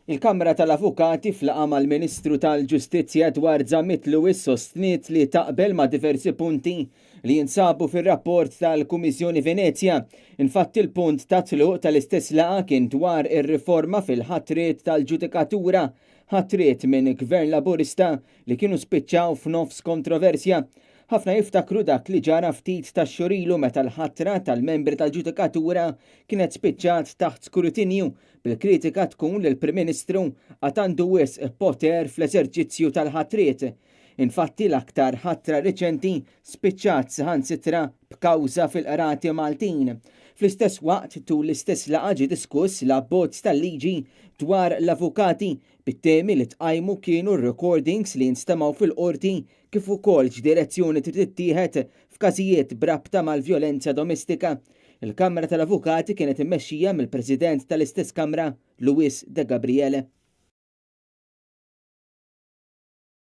Il-Kamra tal-Avukati flaqa mal-Ministru tal-Ġustizzja Edward Zammit Lewis sostniet li taqbel ma' diversi punti li jinsabu fir-rapport tal-Kummissjoni Venezia. Infatti il-punt ta' tluq tal-istess laqa kien dwar ir-riforma fil-ħatriet tal-ġudikatura, ħatriet minn Gvern Laburista li kienu spiċċaw f'nofs kontroversja. Ħafna jiftakru dak li ġara ftit ta' xurilu meta l-ħatra tal-membri tal-ġudikatura kienet spiċċat taħt skrutinju bil-kritika tkun li l-Prim Ministru għatandu wisq poter fl-eżerċizzju tal-ħatriet. Infatti l-aktar ħatra reċenti spiċċat saħansitra b'kawża fil-qrati Maltin. Fl-istess waqt tul l-istess laqa ġie diskuss l-abbozz tal-liġi dwar l-avukati bit-temi li tqajmu kienu r-recordings li jinstemaw fil-qorti kif ukoll x'direzzjoni trid tittieħed f'każijiet brabta mal-vjolenza domestika. Il-Kamra tal-Avukati kienet immexxija mill-President tal-istess Kamra, Luis De Gabriele.